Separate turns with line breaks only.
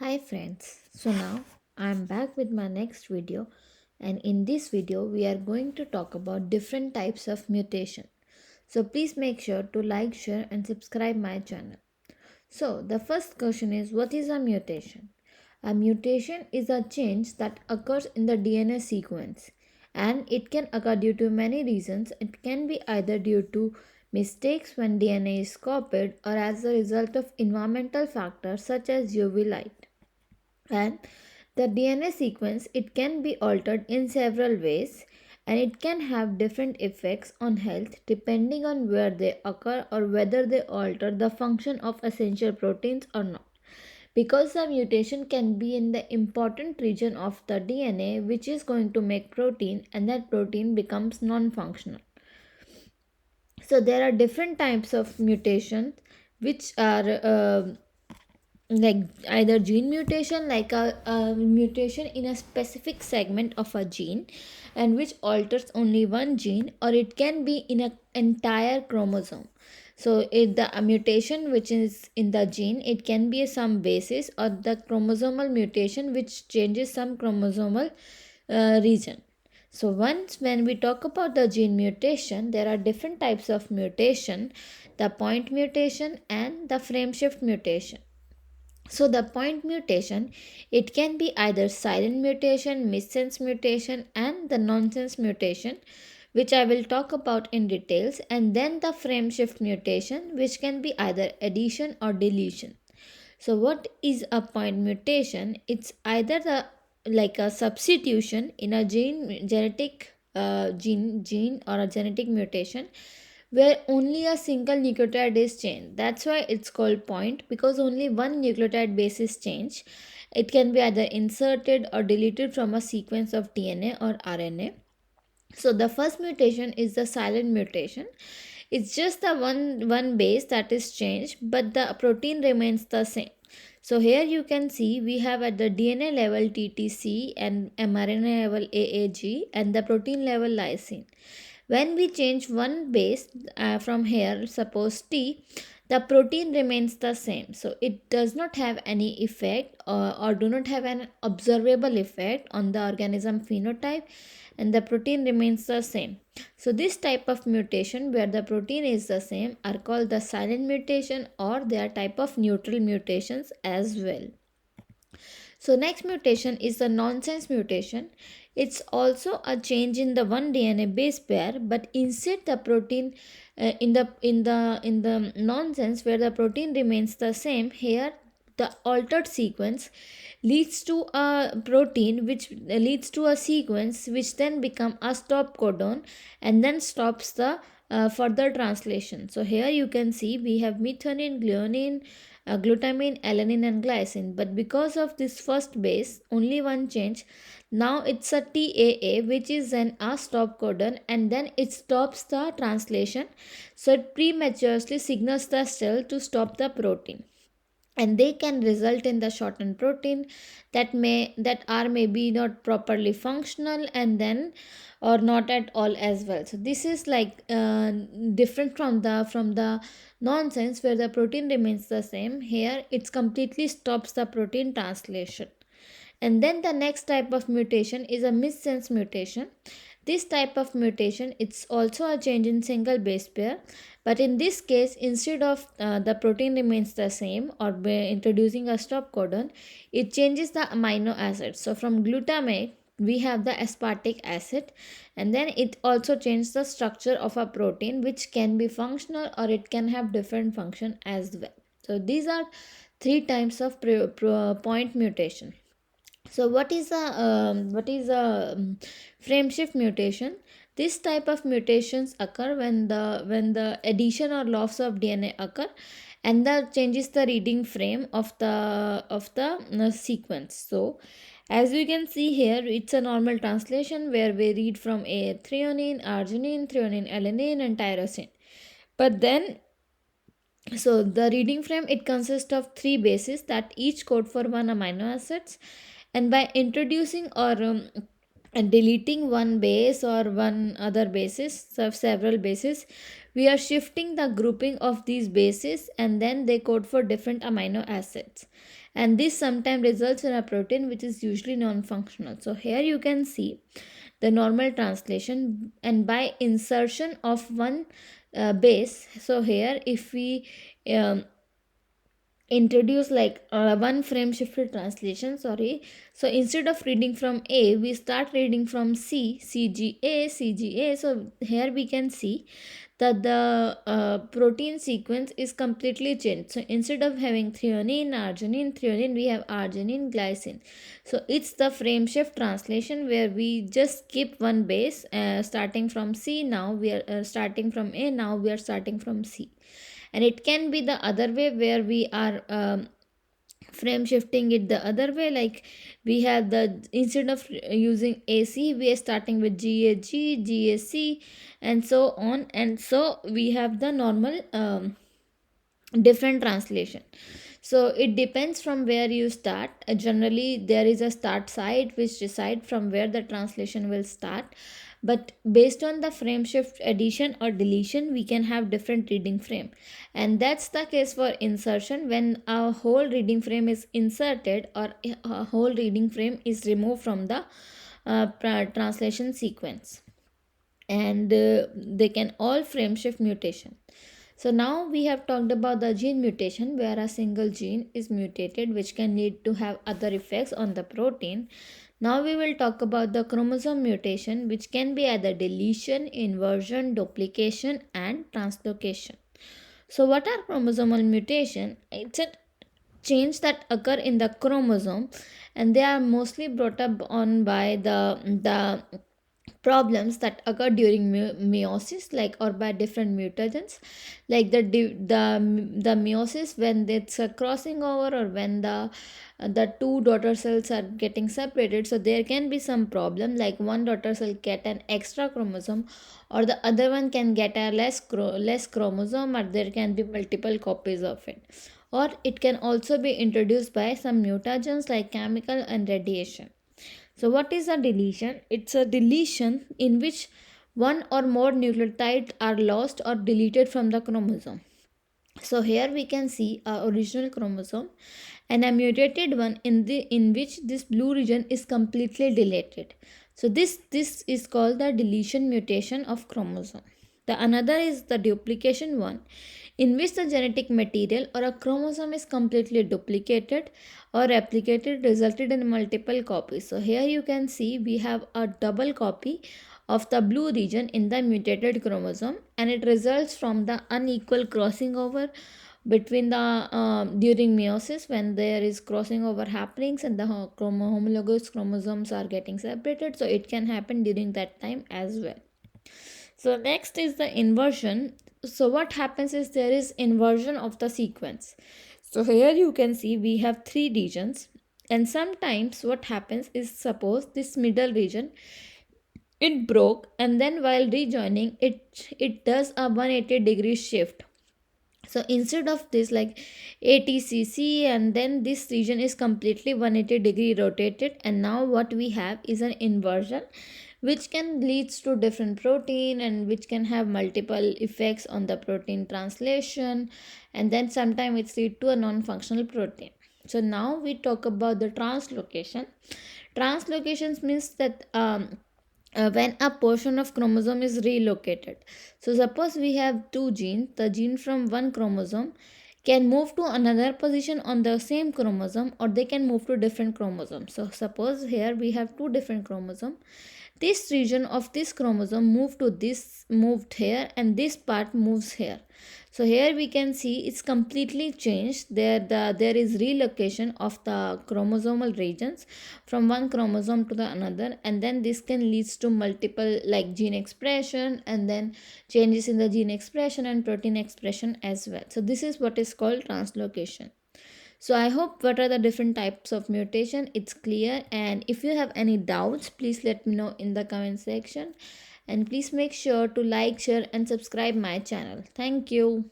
Hi friends, so now I am back with my next video, and in this video we are going to talk about different types of mutation. So please make sure to like, share and subscribe my channel. So the first question is, what is a mutation? A mutation is a change that occurs in the DNA sequence, and it can occur due to many reasons. It can be either due to mistakes when DNA is copied or as a result of environmental factors such as UV light. And the DNA sequence, it can be altered in several ways, and it can have different effects on health depending on where they occur or whether they alter the function of essential proteins or not. Because the mutation can be in the important region of the DNA which is going to make protein, and that protein becomes non-functional. So there are different types of mutations which are like either gene mutation, like a mutation in a specific segment of a gene and which alters only one gene, or it can be in an entire chromosome. So if the a mutation which is in the gene, it can be some basis, or the chromosomal mutation which changes some chromosomal region. So once when we talk about the gene mutation, there are different types of mutation: the point mutation and the frame shift mutation. So the point mutation, it can be either silent mutation, missense mutation and the nonsense mutation, which I will talk about in details, and then the frame shift mutation, which can be either addition or deletion. So what is a point mutation? It's either the like a substitution in a gene or a genetic mutation where only a single nucleotide is changed. That's why it's called point, because only one nucleotide base is changed. It can be either inserted or deleted from a sequence of DNA or RNA. So the first mutation is the silent mutation. It's just the one base that is changed, but the protein remains the same. So here you can see we have at the DNA level TTC and mRNA level AAG and the protein level lysine. When we change one base from here, suppose T, the protein remains the same. So it does not have any effect, or do not have an observable effect on the organism phenotype, and the protein remains the same. So this type of mutation where the protein is the same are called the silent mutation, or they are type of neutral mutations as well. So next mutation is the nonsense mutation. It's also a change in the one DNA base pair, but instead the protein in the nonsense where the protein remains the same, here the altered sequence leads to a protein which leads to a sequence which then become a stop codon and then stops the further translation. So here you can see we have methionine, glutamine, alanine and glycine, but because of this first base only one change. Now it's a TAA, which is an a stop codon, and then it stops the translation, so it prematurely signals the cell to stop the protein, and they can result in the shortened protein that are maybe not properly functional, and then or not at all as well. So this is like different from the nonsense where the protein remains the same. Here it's completely stops the protein translation. And then the next type of mutation is a missense mutation. This type of mutation, it's also a change in single base pair, but in this case instead of the protein remains the same or by introducing a stop codon, it changes the amino acids. So from glutamate we have the aspartic acid, and then it also changes the structure of a protein which can be functional or it can have different function as well. So these are three types of point mutation. So what is a frame shift mutation? This type of mutations occur when the addition or loss of DNA occur, and that changes the reading frame of the sequence. So as we can see here, it's a normal translation where we read from a threonine, arginine, threonine, alanine, and tyrosine. But then, so the reading frame, it consists of three bases that each code for one amino acids, and by introducing or and deleting one base or one other bases, so several bases, we are shifting the grouping of these bases, and then they code for different amino acids. and this sometimes results in a protein which is usually non-functional. So here you can see the normal translation, and by insertion of one base. So here if we um, introduce like one frame shifted translation, sorry, so instead of reading from A, we start reading from C, CGA. So here we can see that the protein sequence is completely changed. So instead of having threonine, we have arginine, glycine. So it's the frame shift translation where we just skip one base, starting from C. Now we are starting from A. Now we are starting from C. And it can be the other way where we are frame shifting it the other way, like we have the, instead of using AC, we are starting with GAC, and so on, and so we have the normal different translation. So it depends from where you start. Generally there is a start site which decide from where the translation will start, but based on the frame shift addition or deletion, we can have different reading frame. And that's the case for insertion, when a whole reading frame is inserted or a whole reading frame is removed from the translation sequence. And they can all frame shift mutation. So now we have talked about the gene mutation, where a single gene is mutated which can lead to have other effects on the protein. Now we will talk about the chromosome mutation, which can be either deletion, inversion, duplication and translocation. So what are chromosomal mutation? It's a change that occur in the chromosome, and they are mostly brought up on by the problems that occur during meiosis, like, or by different mutagens, like the meiosis, when it's a crossing over, or when the two daughter cells are getting separated. So there can be some problem, like one daughter cell get an extra chromosome, or the other one can get a less chromosome, or there can be multiple copies of it. Or it can also be introduced by some mutagens like chemical and radiation. So, what is a deletion? It's a deletion in which one or more nucleotides are lost or deleted from the chromosome. So here we can see our original chromosome and a mutated one in which this blue region is completely deleted. So this is called the deletion mutation of chromosome. The another is the duplication one, in which the genetic material or a chromosome is completely duplicated or replicated, resulted in multiple copies. So here you can see we have a double copy of the blue region in the mutated chromosome, and it results from the unequal crossing over between the during meiosis, when there is crossing over happenings and the homologous chromosomes are getting separated. So it can happen during that time as well. So next is the inversion. So what happens is there is inversion of the sequence. So here you can see we have three regions, and sometimes what happens is, suppose this middle region, it broke, and then while rejoining it does a 180-degree shift. So instead of this like ATCC, and then this region is completely 180-degree rotated, and now what we have is an inversion, which can leads to different protein, and which can have multiple effects on the protein translation, and then sometimes it lead to a non-functional protein. So now we talk about the translocation. Translocations means that when a portion of chromosome is relocated. So suppose we have two genes, the gene from one chromosome can move to another position on the same chromosome, or they can move to different chromosomes. So suppose here we have two different chromosomes. This region of this chromosome moved here, and this part moves here. So here we can see it's completely changed. There is relocation of the chromosomal regions from one chromosome to the another, and then this can lead to multiple like gene expression, and then changes in the gene expression and protein expression as well. So this is what is called translocation. So I hope what are the different types of mutation, it's clear, and if you have any doubts, please let me know in the comment section, and please make sure to like, share and subscribe my channel. Thank you.